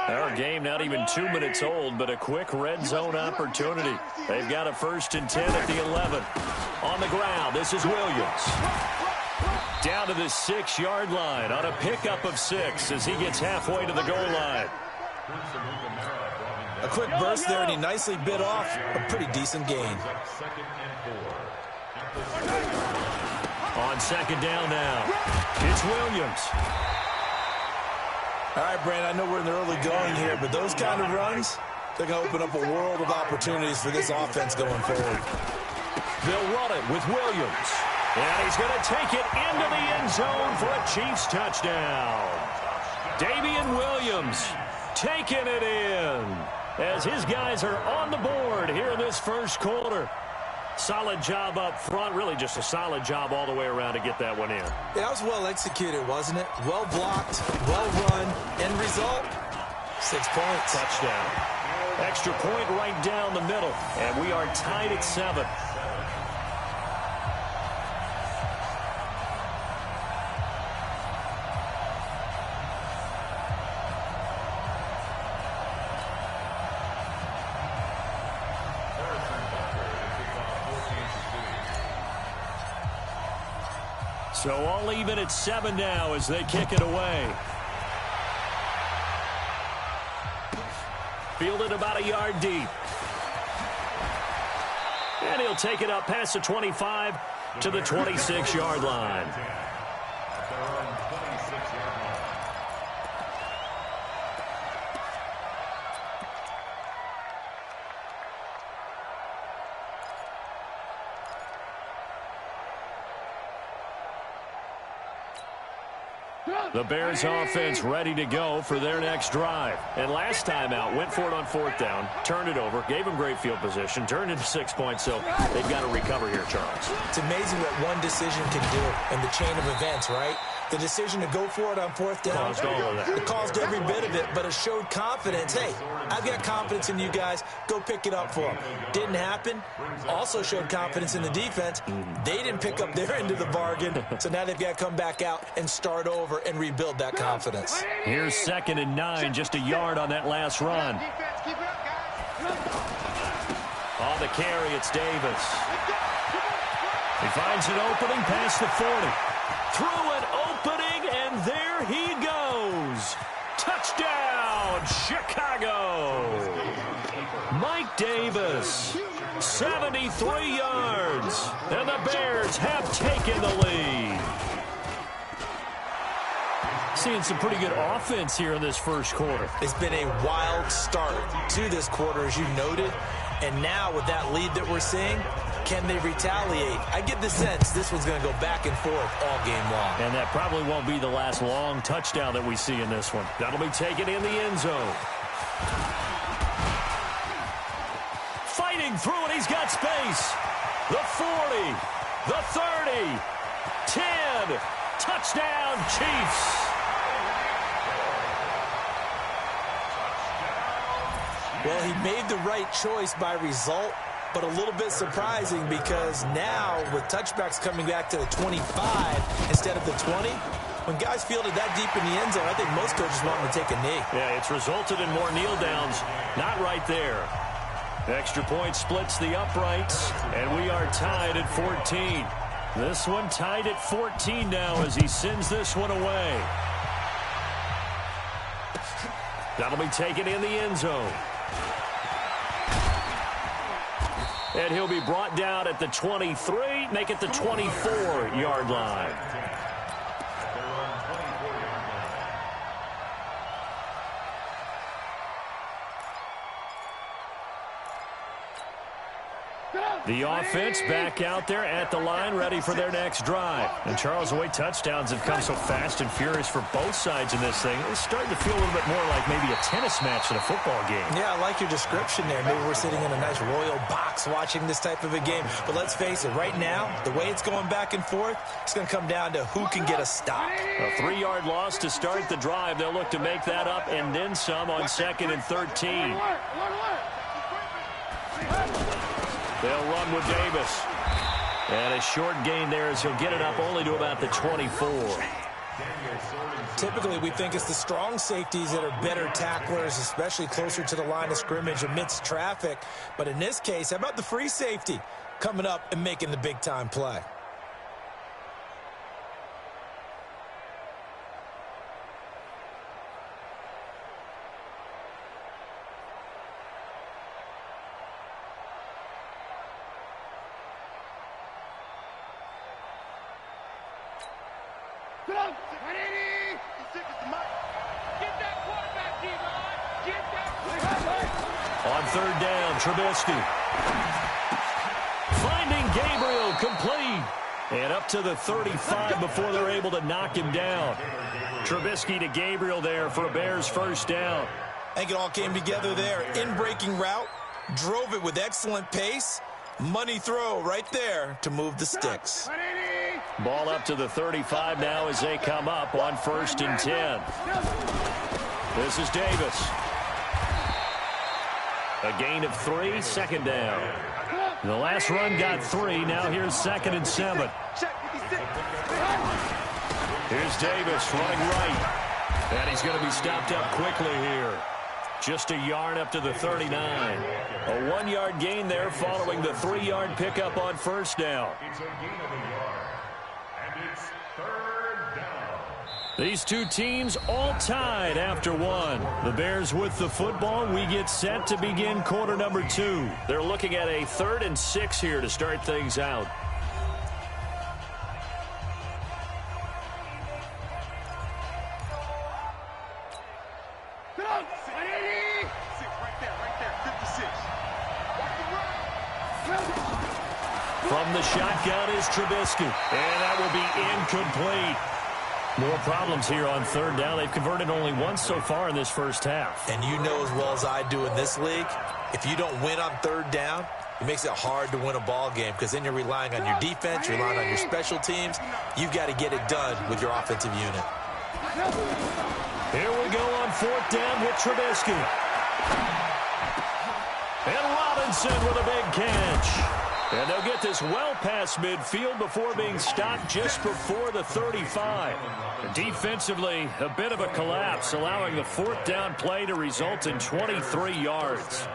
Our game not even 2 minutes old, but a quick red zone opportunity. They've got a 1st and 10 at the 11. On the ground, this is Williams. Down to the 6-yard line on a pickup of 6 as he gets halfway to the goal line. A quick burst there, and he nicely bit off a pretty decent gain. On 2nd down now, it's Williams. All right, Brand, I know we're in the early going here, but those kind of runs, they're going to open up a world of opportunities for this offense going forward. They'll run it with Williams. And he's going to take it into the end zone for a Chiefs touchdown. Damian Williams taking it in as his guys are on the board here in this first quarter. Solid job up front, really just a solid job all the way around to get that one in. Yeah, that was well executed, wasn't it? Well blocked, well run. End result, 6 points. Touchdown. Extra point right down the middle, and we are tied at 7. So all even at 7 now as they kick it away. Fielded about a yard deep. And he'll take it up past the 25 to the 26-yard line. The Bears offense ready to go for their next drive. And last time out, went for it on 4th down, turned it over, gave them great field position, turned into 6 points, so they've got to recover here, Charles. It's amazing what one decision can do in the chain of events, right? The decision to go for it on 4th down. Caused all of that. It caused every bit of it, but it showed confidence. Hey, I've got confidence in you guys. Go pick it up for them. Didn't happen. Also showed confidence in the defense. They didn't pick up their end of the bargain, so now they've got to come back out and start over and rebuild that confidence. Here's 2nd and 9, just a yard on that last run. On the carry, it's Davis. He finds an opening past the 40. Through an opening, and there he goes. Touchdown, Chicago. Mike Davis, 73 yards, and the Bears have taken the lead. Seeing some pretty good offense here in this first quarter. It's been a wild start to this quarter, as you noted, and now with that lead that we're seeing, can they retaliate? I get the sense this one's going to go back and forth all game long. And that probably won't be the last long touchdown that we see in this one. That'll be taken in the end zone. Fighting through it, he's got space. The 40, the 30, 10, touchdown Chiefs. Well, he made the right choice by result, but a little bit surprising because now with touchbacks coming back to the 25 instead of the 20, when guys fielded that deep in the end zone, I think most coaches want them to take a knee. Yeah, it's resulted in more kneel downs. Not right there. Extra point splits the uprights, and we are tied at 14. This one tied at 14 now as he sends this one away. That'll be taken in the end zone. And he'll be brought down at the 23, make it the 24-yard line. The offense back out there at the line, ready for their next drive. And Charles, the way touchdowns have come so fast and furious for both sides in this thing, it's starting to feel a little bit more like maybe a tennis match than a football game. Yeah, I like your description there. Maybe we're sitting in a nice royal box watching this type of a game. But let's face it, right now, the way it's going back and forth, it's going to come down to who can get a stop. A 3-yard loss to start the drive. They'll look to make that up and then some on 2nd and 13. They'll run with Davis. And a short gain there as he'll get it up only to about the 24. Typically, we think it's the strong safeties that are better tacklers, especially closer to the line of scrimmage amidst traffic. But in this case, how about the free safety coming up and making the big-time play? On third down, Trubisky. Finding Gabriel complete. And up to the 35 before they're able to knock him down. Trubisky to Gabriel there for a Bears first down. I think it all came together there. In-breaking route, drove it with excellent pace. Money throw right there to move the sticks. Ball up to the 35 now as they come up on 1st and 10. This is Davis. A gain of 3, 2nd down. The last run got 3. Now here's 2nd and 7. Here's Davis running right. And he's going to be stopped up quickly here. Just a yard up to the 39. A 1-yard gain there following the 3-yard pickup on 1st down. It's a gain of a yard. And it's 3rd down. These two teams all tied after 1. The Bears with the football. We get set to begin quarter number 2. They're looking at a 3rd and 6 here to start things out. From the shotgun is Trubisky. And that will be incomplete. More problems here on 3rd down. They've converted only once so far in this first half. And you know as well as I do in this league, if you don't win on 3rd down, it makes it hard to win a ball game because then you're relying on your defense, you're relying on your special teams. You've got to get it done with your offensive unit. Here we go on 4th down with Trubisky. And Robinson with a big catch. And they'll get this well past midfield before being stopped just before the 35. Defensively, a bit of a collapse, allowing the 4th down play to result in 23 yards.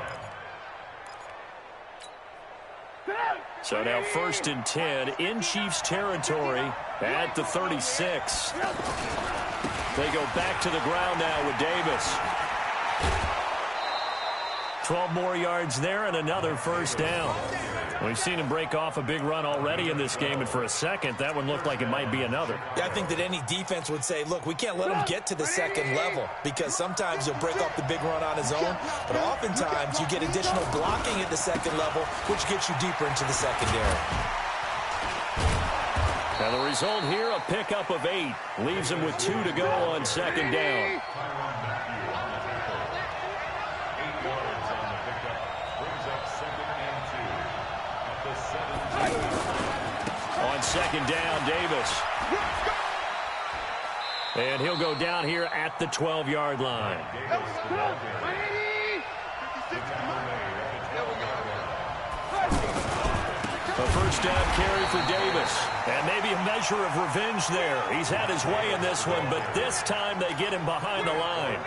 So now 1st and 10 in Chiefs territory at the 36. They go back to the ground now with Davis. 12 more yards there and another 1st down. We've seen him break off a big run already in this game, and for a second, that one looked like it might be another. Yeah, I think that any defense would say, look, we can't let him get to the 2nd level because sometimes he'll break off the big run on his own, but oftentimes you get additional blocking at the 2nd level, which gets you deeper into the secondary. Now the result here, a pickup of 8. Leaves him with 2 to go on 2nd down. On 2nd down, Davis. And he'll go down here at the 12-yard line. A 1st down carry for Davis. And maybe a measure of revenge there. He's had his way in this one, but this time they get him behind the line.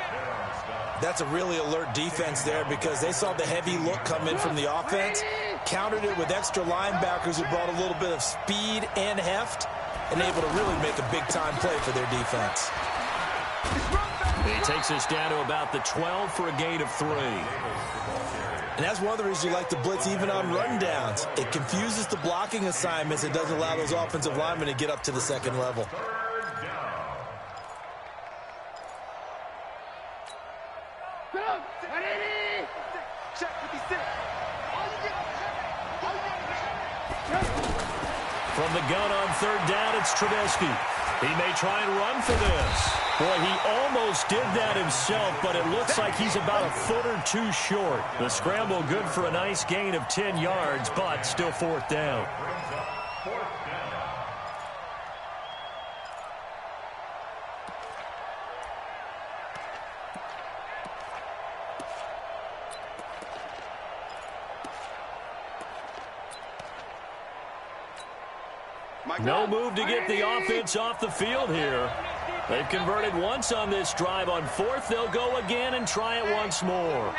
That's a really alert defense there because they saw the heavy look come in from the offense, countered it with extra linebackers who brought a little bit of speed and heft, and able to really make a big-time play for their defense. He takes us down to about the 12 for a gain of 3. And that's one of the reasons you like to blitz even on rundowns. It confuses the blocking assignments. It doesn't allow those offensive linemen to get up to the 2nd level. From the gun on 3rd down, it's Trubisky. He may try and run for this. Boy, he almost did that himself, but it looks like he's about a foot or 2 short. The scramble good for a nice gain of 10 yards, but still 4th down. No move to get the offense off the field here. They've converted once on this drive. On fourth, they'll go again and try it once more.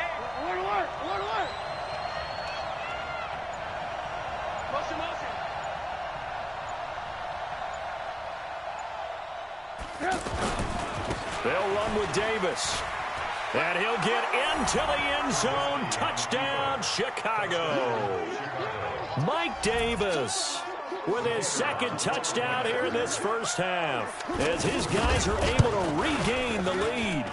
They'll run with Davis. And he'll get into the end zone. Touchdown, Chicago. Mike Davis with his second touchdown here in this first half, as his guys are able to regain the lead.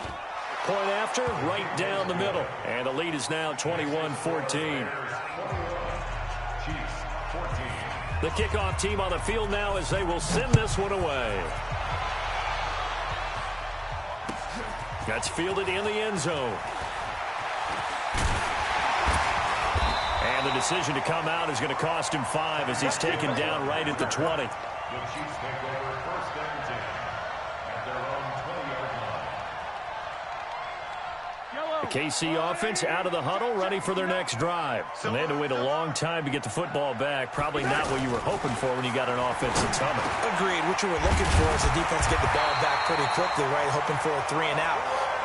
Point after, right down the middle. And the lead is now 21-14. The kickoff team on the field now as they will send this one away. That's fielded in the end zone. And the decision to come out is going to cost him 5 as he's taken down right at the 20. The Chiefs take over first and 10 at their own 20-yard line. The KC offense out of the huddle, ready for their next drive. And they had to wait a long time to get the football back. Probably not what you were hoping for when you got an offense that's humming. Agreed. What you were looking for is the defense get the ball back pretty quickly, right? Hoping for a 3 and out.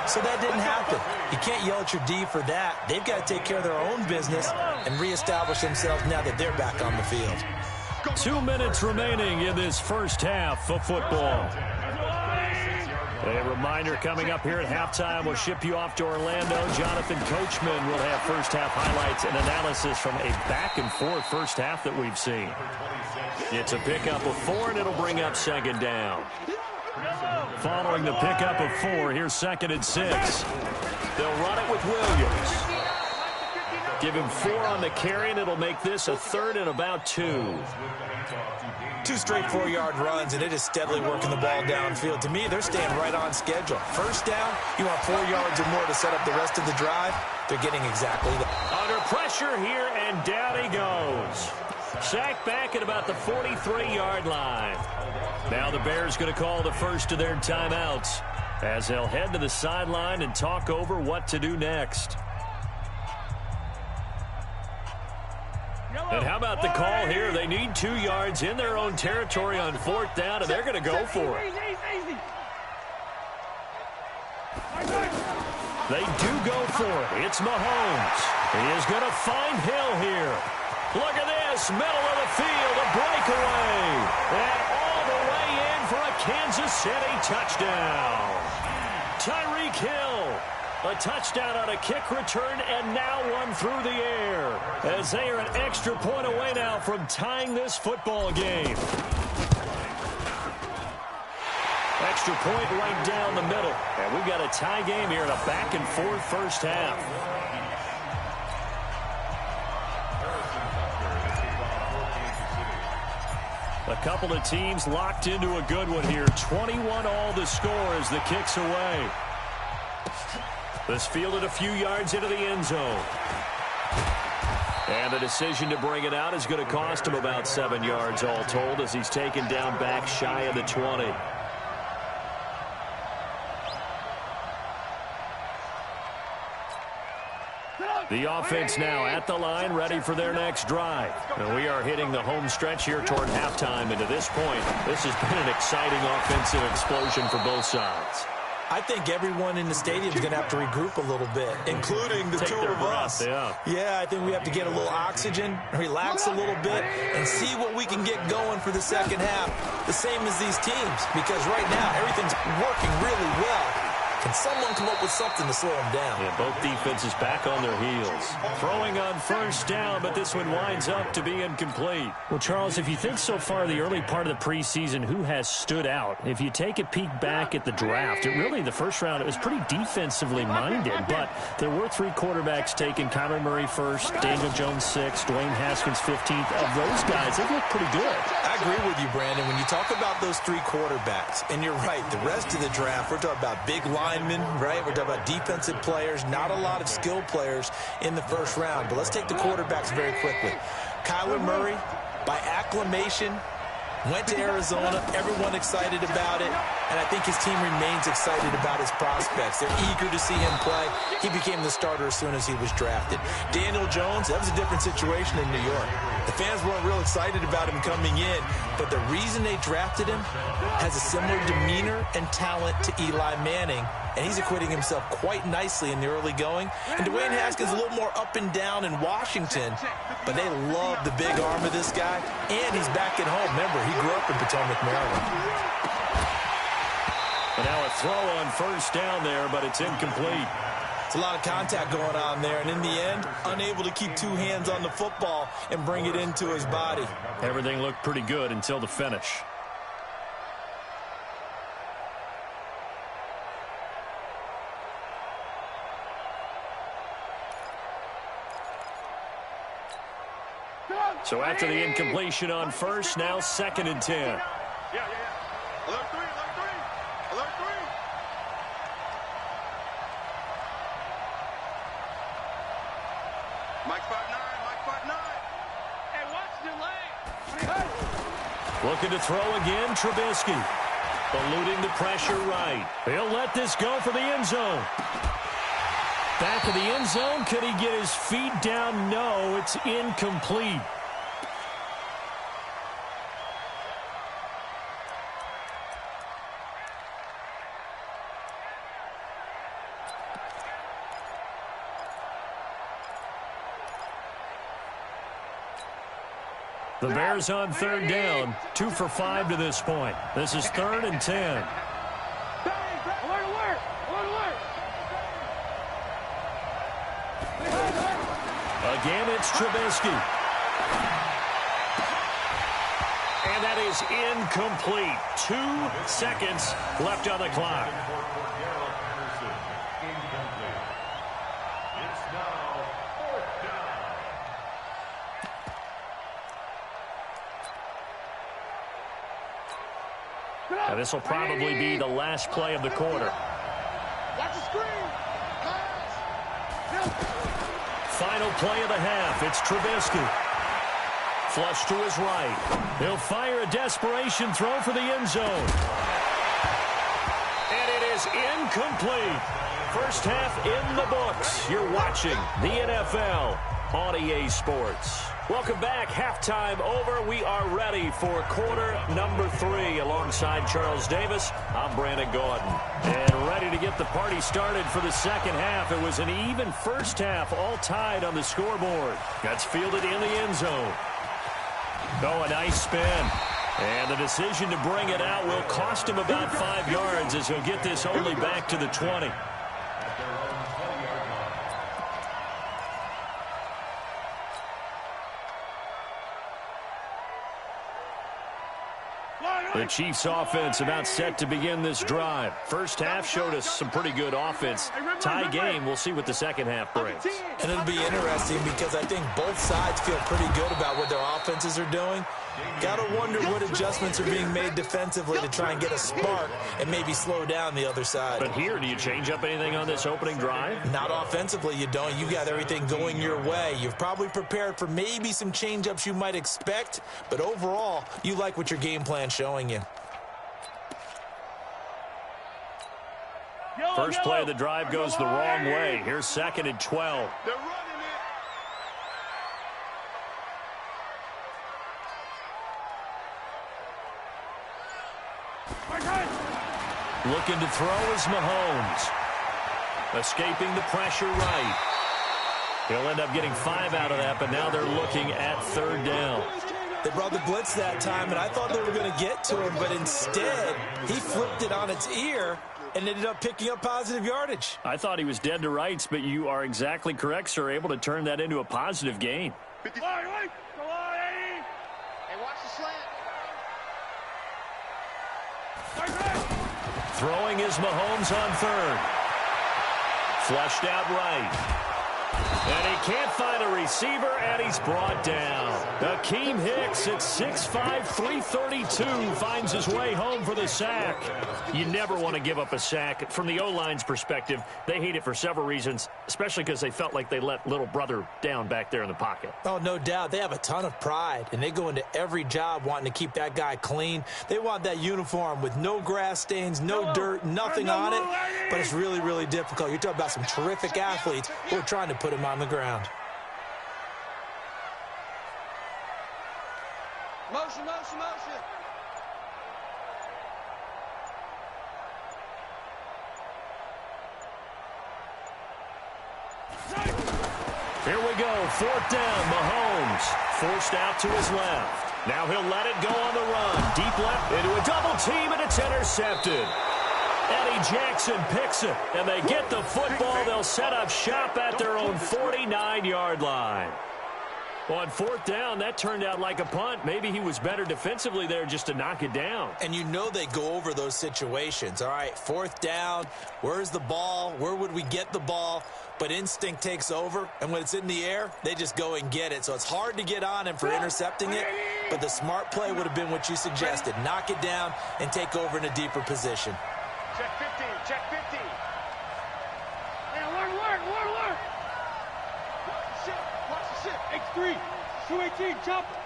So that didn't happen. You can't yell at your D for that. They've got to take care of their own business and reestablish themselves now that they're back on the field. 2 minutes remaining in this first half of football. A reminder coming up here at halftime. We'll ship you off to Orlando. Jonathan Coachman will have first half highlights and analysis from a back-and-forth first half that we've seen. It's a pickup of 4, and it'll bring up second down. Following the pickup of 4, here's 2nd and 6. They'll run it with Williams. Give him 4 on the carry, and it'll make this a 3rd and about 2. 2 straight 4-yard runs, and it is steadily working the ball downfield. To me, they're staying right on schedule. First down, you want 4 yards or more to set up the rest of the drive. They're getting exactly that. Under pressure here, and down he goes. Sacked back at about the 43-yard line. Now the Bears going to call the first of their timeouts as they'll head to the sideline and talk over what to do next. And how about the call here? They need 2 yards in their own territory on 4th down, and they're going to go for it. They do go for it. It's Mahomes. He is going to find Hill here. Look at this, middle of the field, a breakaway. And all the way in for a Kansas City touchdown. Tyreek Hill, a touchdown on a kick return, and now one through the air, as they are an extra point away now from tying this football game. Extra point right down the middle. And we've got a tie game here in a back-and-forth first half. A couple of teams locked into a good one here. 21 all the score as the kick's away. This fielded a few yards into the end zone. And the decision to bring it out is going to cost him about 7 yards all told as he's taken down back shy of the 20. The offense now at the line, ready for their next drive. And we are hitting the home stretch here toward halftime. And to this point, this has been an exciting offensive explosion for both sides. I think everyone in the stadium is going to have to regroup a little bit, including the two of us. Yeah, I think we have to get a little oxygen, relax a little bit, and see what we can get going for the second half, the same as these teams, because right now everything's working really well. Can someone come up with something to slow them down? Yeah, both defenses back on their heels. Throwing on first down, but this one winds up to be incomplete. Well, Charles, if you think so far the early part of the preseason, who has stood out? If you take a peek back at the draft, the first round, it was pretty defensively minded, but there were 3 quarterbacks taken. Kyler Murray first, Daniel Jones 6th, Dwayne Haskins 15th. Of those guys, they look pretty good. I agree with you, Brandon. When you talk about those 3 quarterbacks, and you're right, the rest of the draft, we're talking about big linemen, right? We're talking about defensive players, not a lot of skill players in the first round. But let's take the quarterbacks very quickly. Kyler Murray, by acclamation, went to Arizona. Everyone excited about it. and I think his team remains excited about his prospects. They're eager to see him play. He became the starter as soon as he was drafted. Daniel Jones, that was a different situation in New York. The fans weren't real excited about him coming in, but the reason they drafted him has a similar demeanor and talent to Eli Manning, and he's acquitting himself quite nicely in the early going. And Dwayne Haskins a little more up and down in Washington, but they love the big arm of this guy, and he's back at home. Remember, he grew up in Potomac, Maryland. And now a throw on first down there, but it's incomplete. It's a lot of contact going on there, and in the end, unable to keep two hands on the football and bring it into his body. Everything looked pretty good until the finish. So after the incompletion on first, now 2nd and 10. Yeah. Alert three. Mike 5'9". Hey, watch the lane. Looking to throw again, Trubisky. Eluding the pressure right. He'll let this go for the end zone. Back of the end zone. Could he get his feet down? No, it's incomplete. The Bears on 3rd down, 2 for 5 to this point. This is 3rd and 10. Alert. Again, it's Trubisky. And that is incomplete. 2 seconds left on the clock. Now, this will probably be the last play of the quarter. Watch the screen. Final play of the half. It's Trubisky. Flush to his right. He'll fire a desperation throw for the end zone. And it is incomplete. First half in the books. You're watching the NFL on EA Sports. Welcome back. Halftime over. We are ready for quarter number 3. Alongside Charles Davis, I'm Brandon Gordon. And ready to get the party started for the second half. It was an even first half, all tied on the scoreboard. That's fielded in the end zone. Oh, a nice spin. And the decision to bring it out will cost him about 5 yards as he'll get this only back to the 20. The Chiefs offense about set to begin this drive. First half showed us some pretty good offense. Tie game, we'll see what the second half brings. And it'll be interesting because I think both sides feel pretty good about what their offenses are doing. Got to wonder what adjustments are being made defensively to try and get a spark and maybe slow down the other side. But here, do you change up anything on this opening drive? Not offensively, you don't. You got everything going your way. You've probably prepared for maybe some change-ups you might expect, but overall, you like what your game plan's showing you. First play of the drive goes the wrong way. Here's 2nd and 12. They're running it. Looking to throw is Mahomes. Escaping the pressure right. He'll end up getting 5 out of that, but now they're looking at 3rd down. They brought the blitz that time, and I thought they were going to get to him, but instead, he flipped it on its ear and ended up picking up positive yardage. I thought he was dead to rights, but you are exactly correct, sir, able to turn that into a positive gain. Hey, watch the slant. Throwing is Mahomes on 3rd. Flushed out right. And he can't find a receiver, and he's brought down. Akeem Hicks at 6'5", 332 finds his way home for the sack. You never want to give up a sack. From the O-line's perspective, they hate it for several reasons, especially because they felt like they let little brother down back there in the pocket. Oh, no doubt. They have a ton of pride, and they go into every job wanting to keep that guy clean. They want that uniform with no grass stains, no dirt, nothing on it, but it's really, really difficult. You're talking about some terrific athletes who are trying to put him on the ground. Motion, motion, motion. Here we go, 4th down, Mahomes. Forced out to his left. Now he'll let it go on the run. Deep left into a double team, and it's intercepted. Eddie Jackson picks it, and they get the football. They'll set up shop at their own 49-yard line. On 4th down, that turned out like a punt. Maybe he was better defensively there just to knock it down. And you know they go over those situations. All right, 4th down, where's the ball? Where would we get the ball? But instinct takes over, and when it's in the air, they just go and get it. So it's hard to get on him for intercepting it, but the smart play would have been what you suggested. Knock it down and take over in a deeper position. Check 15, check 15. Hey, alert. Watch the shit. X3, 218, chopper.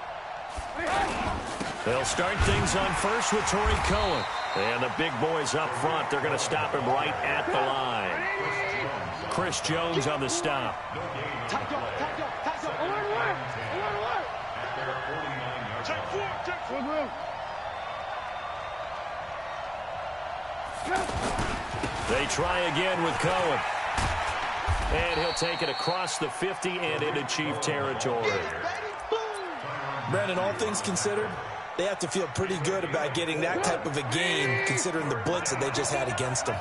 They'll start things on first with Torrey Cohen. And the big boys up front, they're going to stop him right at the line. Chris Jones on the stop. Tight up. Alert. Check 4. They try again with Cohen. And he'll take it across the 50 and into Chief territory. Brandon, all things considered, they have to feel pretty good about getting that type of a gain, considering the blitz that they just had against them.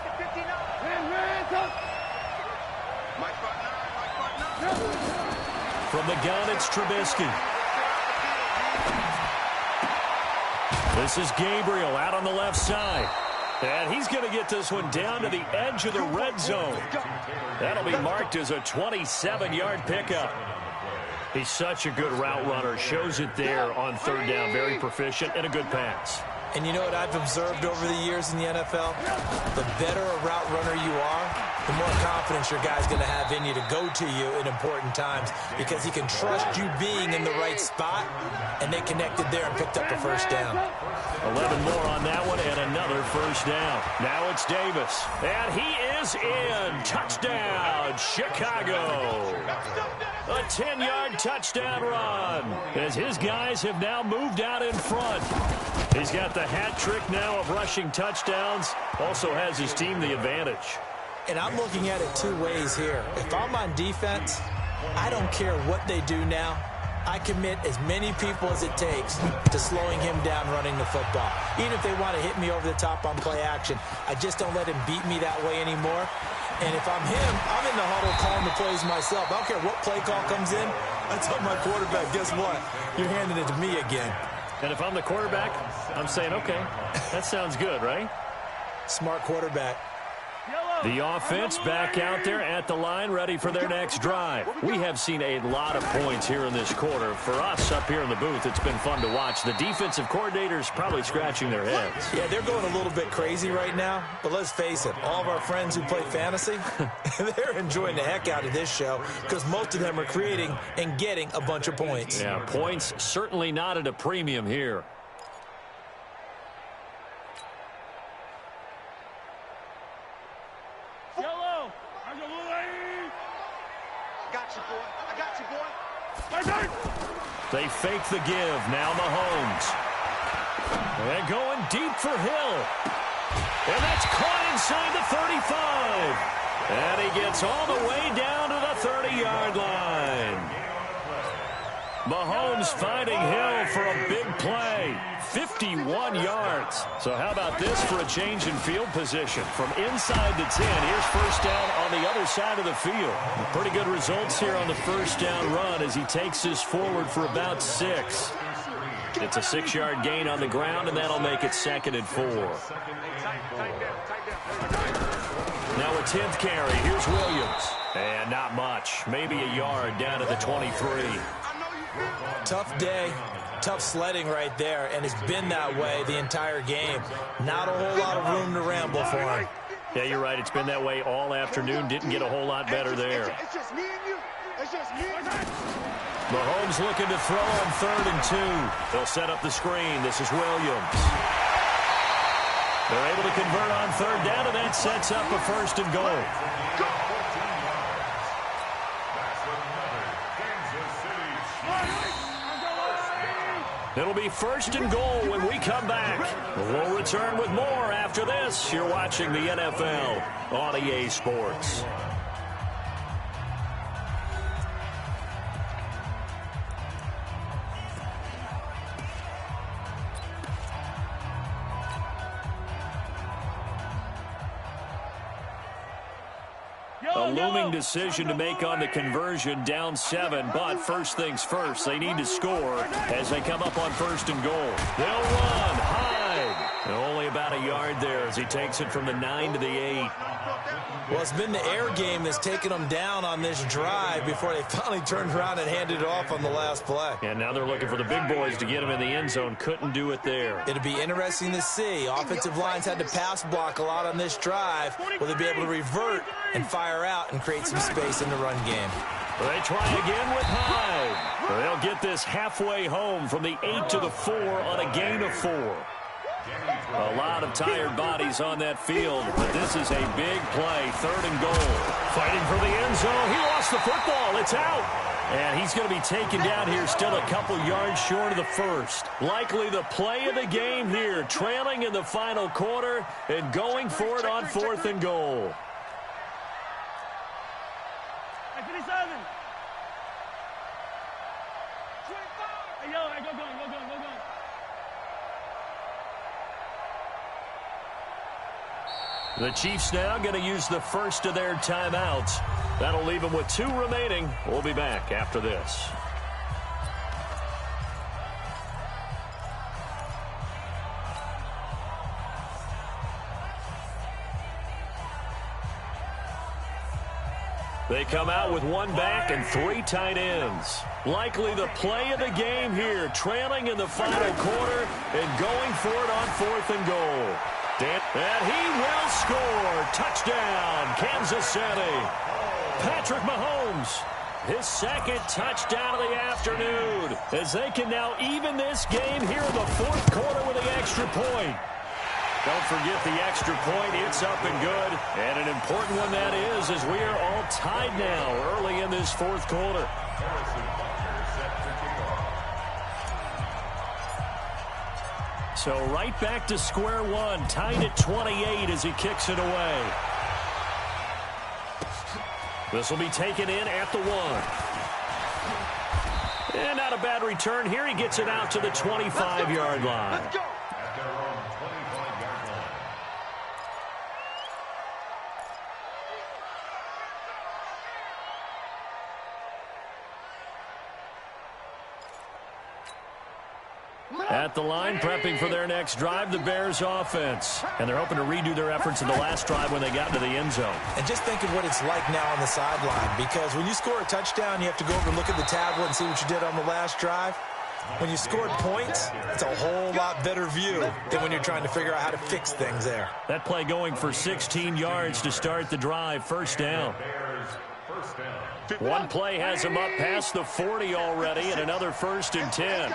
From the gun, it's Trubisky. This is Gabriel out on the left side. And he's going to get this one down to the edge of the red zone. That'll be marked as a 27-yard pickup. He's such a good route runner. Shows it there on 3rd down. Very proficient and a good pass. And you know what I've observed over the years in the NFL? The better a route runner you are, the more confidence your guy's going to have in you to go to you in important times because he can trust you being in the right spot, and they connected there and picked up a 1st down. 11 more on that one and another 1st down. Now it's Davis, and he is in. Touchdown, Chicago. A 10-yard touchdown run as his guys have now moved out in front. He's got the hat trick now of rushing touchdowns. Also has his team the advantage. And I'm looking at it 2 ways here. If I'm on defense, I don't care what they do now. I commit as many people as it takes to slowing him down running the football. Even if they want to hit me over the top on play action, I just don't let him beat me that way anymore. And if I'm him, I'm in the huddle calling the plays myself. I don't care what play call comes in. I tell my quarterback, guess what? You're handing it to me again. And if I'm the quarterback, I'm saying, okay, that sounds good, right? Smart quarterback. The offense back out there at the line, ready for their next drive. We have seen a lot of points here in this quarter. For us up here in the booth, it's been fun to watch. The defensive coordinators probably scratching their heads. Yeah, they're going a little bit crazy right now, but let's face it, all of our friends who play fantasy, they're enjoying the heck out of this show because most of them are creating and getting a bunch of points. Yeah, points certainly not at a premium here. They fake the give. Now Mahomes. And going deep for Hill. And that's caught inside the 35. And he gets all the way down to the 30-yard line. Mahomes finding Hill for a big play. 51 yards. So how about this for a change in field position? From inside the 10, here's 1st down on the other side of the field. Pretty good results here on the 1st down run as he takes this forward for about 6. It's a 6-yard gain on the ground, and that'll make it 2nd and 4. Now a 10th carry. Here's Williams. And not much. Maybe a yard down to the 23. Tough day. Tough sledding right there, and it's been that way the entire game. Not a whole lot of room to ramble for him. Yeah, you're right. It's been that way all afternoon. Didn't get a whole lot better there. It's just me and you. It's just me and you. Mahomes looking to throw on 3rd and 2. They'll set up the screen. This is Williams. They're able to convert on 3rd down, and that sets up a 1st and goal. It'll be 1st and goal when we come back. We'll return with more after this. You're watching the NFL on EA Sports. A looming decision to make on the conversion, down 7, but first things first, they need to score as they come up on 1st and goal. They'll run, Hyde. And only about a yard there as he takes it from the 9 to the 8. Well, it's been the air game that's taken them down on this drive before they finally turned around and handed it off on the last play. And now they're looking for the big boys to get them in the end zone. Couldn't do it there. It'll be interesting to see. Offensive lines had to pass block a lot on this drive. Will they be able to revert and fire out and create some space in the run game? They try again with Hyde. They'll get this halfway home from the 8 to the 4 on a gain of 4. A lot of tired bodies on that field, but this is a big play, 3rd and goal. Fighting for the end zone. He lost the football. It's out. And he's going to be taken down here, still a couple yards short of the 1st. Likely the play of the game here, trailing in the final quarter and going for it on 4th and goal. The Chiefs now going to use the first of their timeouts. That'll leave them with 2 remaining. We'll be back after this. They come out with 1 back and 3 tight ends. Likely the play of the game here, trailing in the final quarter and going for it on 4th and goal. And he will score. Touchdown, Kansas City. Patrick Mahomes, his 2nd touchdown of the afternoon, as they can now even this game here in the 4th quarter with the extra point. Don't forget the extra point. It's up and good. And an important one that is, as we are all tied now early in this 4th quarter. So right back to square one, tied at 28 as he kicks it away. This will be taken in at the 1. And not a bad return here. He gets it out to the 25-yard line. At their own 25-yard line. At the line, prepping for their next drive, the Bears offense. And they're hoping to redo their efforts in the last drive when they got into the end zone. And just think of what it's like now on the sideline, because when you score a touchdown, you have to go over and look at the tablet and see what you did on the last drive. When you scored points, it's a whole lot better view than when you're trying to figure out how to fix things there. That play going for 16 yards to start the drive, 1st down. One play has him up past the 40 already, and another 1st and 10.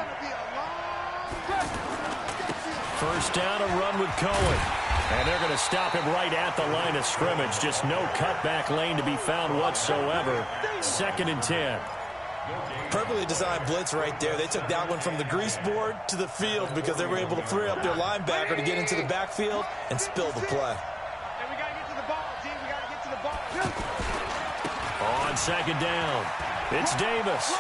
1st down, a run with Cohen. And they're going to stop him right at the line of scrimmage. Just no cutback lane to be found whatsoever. 2nd and 10. Perfectly designed blitz right there. They took that one from the grease board to the field because they were able to free up their linebacker to get into the backfield and spill the play. And we got to get to the ball, team. We got to get to the ball. On 2nd down, it's Davis.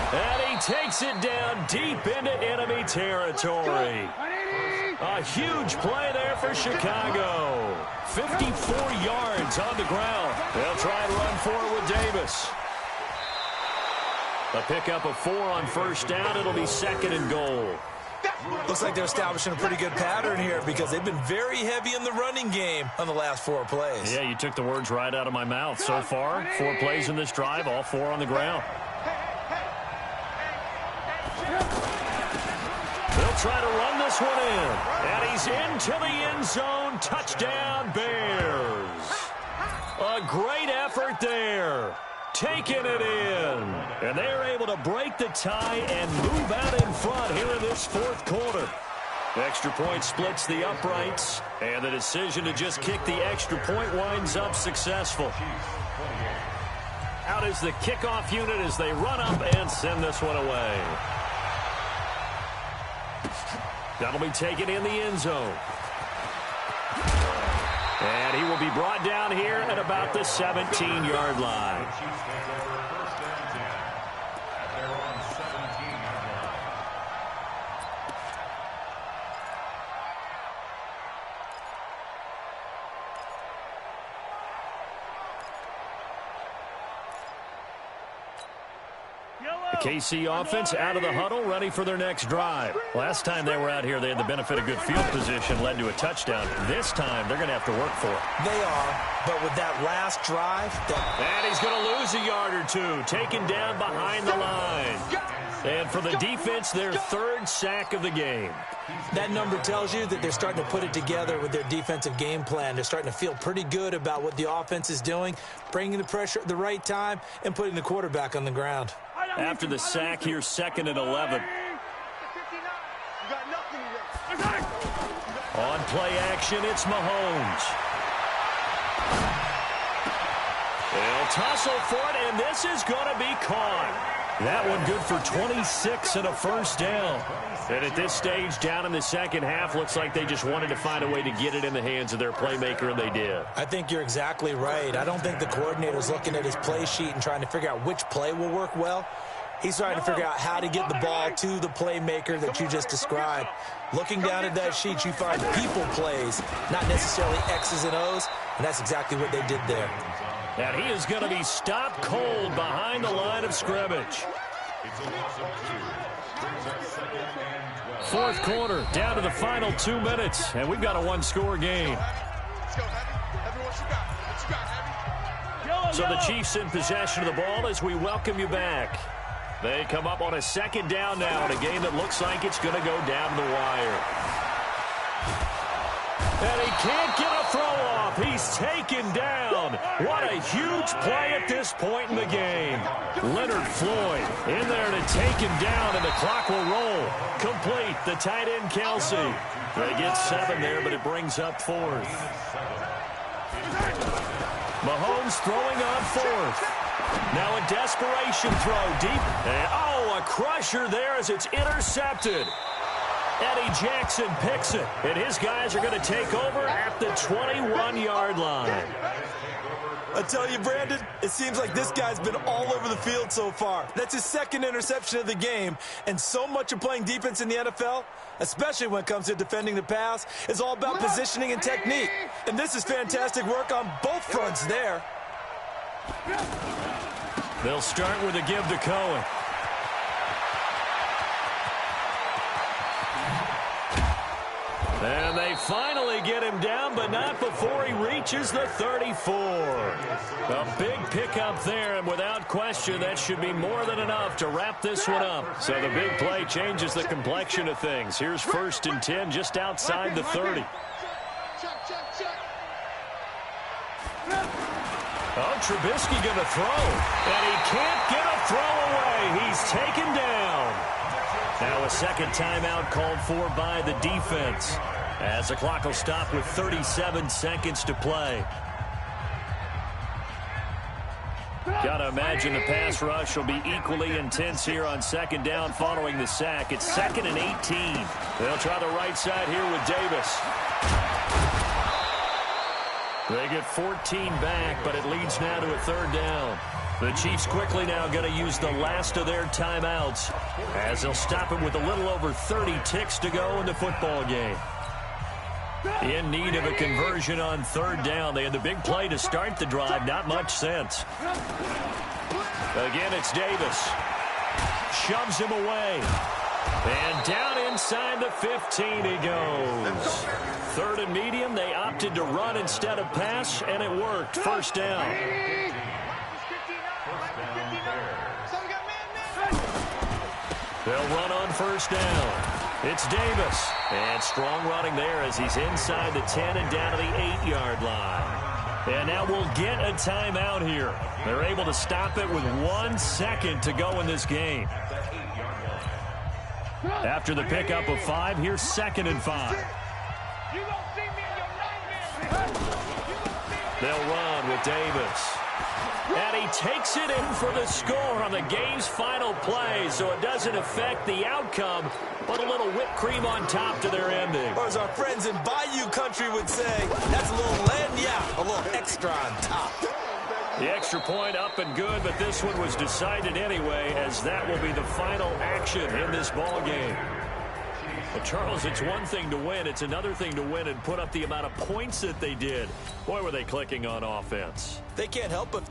And he takes it down deep into enemy territory. A huge play there for Chicago. 54 yards on the ground. They'll try and run for it with Davis. A pickup of 4 on 1st down. It'll be 2nd and goal. Well, looks like they're establishing a pretty good pattern here because they've been very heavy in the running game on the last 4 plays. Yeah, you took the words right out of my mouth. So far, 4 plays in this drive, all 4 on the ground. They'll try to run this one in. And he's into the end zone. Touchdown, Bears. A great effort there. Taking it in. And they're able to break the tie and move out in front here in this 4th quarter. Extra point splits the uprights. And the decision to just kick the extra point winds up successful. Out is the kickoff unit as they run up and send this one away. That'll be taken in the end zone. And he will be brought down here at about the 17-yard line. The KC offense out of the huddle, ready for their next drive. Last time they were out here, they had the benefit of good field position, led to a touchdown. This time, they're going to have to work for it. They are, but with that last drive... And he's going to lose a yard or 2, taken down behind the line. And for the defense, their 3rd sack of the game. That number tells you that they're starting to put it together with their defensive game plan. They're starting to feel pretty good about what the offense is doing, bringing the pressure at the right time, and putting the quarterback on the ground. After the sack here, 2nd and 11. On play action, it's Mahomes. They'll tussle for it, and this is going to be caught. That one good for 26 and a first down. And at this stage, down in the second half, looks like they just wanted to find a way to get it in the hands of their playmaker, and they did. I think you're exactly right. I don't think the coordinator's looking at his play sheet and trying to figure out which play will work well. He's trying to figure out how to get the ball to the playmaker that you just described. Looking down at that sheet, you find people plays, not necessarily X's and O's, and that's exactly what they did there. And he is going to be stopped cold behind the line of scrimmage. 4th quarter, down to the final 2 minutes, and we've got a 1-score game. So the Chiefs in possession of the ball as we welcome you back. They come up on a 2nd down now in a game that looks like it's going to go down the wire. And he can't get a throw off. He's taken down. What a huge play at this point in the game. Leonard Floyd in there to take him down, and the clock will roll. Complete. The tight end, Kelsey. They get 7 there, but it brings up 4th. Mahomes throwing on 4th. Now a desperation throw deep. And, a crusher there as it's intercepted. Eddie Jackson picks it, and his guys are going to take over at the 21-yard line. I tell you, Brandon, it seems like this guy's been all over the field so far. That's his 2nd interception of the game, and so much of playing defense in the NFL, especially when it comes to defending the pass, is all about positioning and technique. And this is fantastic work on both fronts there. They'll start with a give to Cohen. And they finally get him down, but not before he reaches the 34. A big pickup there, and without question, that should be more than enough to wrap this one up. So the big play changes the complexion of things. Here's 1st and 10 just outside the 30. Trubisky going to throw, and he can't get a throw away. He's taken down. Now a 2nd timeout called for by the defense, as the clock will stop with 37 seconds to play. Got to imagine the pass rush will be equally intense here on 2nd down following the sack. It's 2nd and 18. They'll try the right side here with Davis. They get 14 back, but it leads now to a 3rd down. The Chiefs quickly now going to use the last of their timeouts, as they'll stop it with a little over 30 ticks to go in the football game. In need of a conversion on 3rd down. They had the big play to start the drive. Not much sense. Again, it's Davis. Shoves him away. And down inside the 15 he goes. Third and medium, they opted to run instead of pass, and it worked. First down. They'll run on first down. It's Davis. And strong running there as he's inside the 10 and down to the 8-yard line. And now we'll get a timeout here. They're able to stop it with 1 second to go in this game. After the pickup of 5, here's 2nd and 5. They'll run with Davis. And he takes it in for the score on the game's final play, so it doesn't affect the outcome, but a little whipped cream on top to their ending. Or as our friends in Bayou Country would say, that's a little lagniappe, a little extra on top. The extra point up and good, but this one was decided anyway, as that will be the final action in this ball game. But Charles, it's one thing to win. It's another thing to win and put up the amount of points that they did. Boy, were they clicking on offense. They can't help but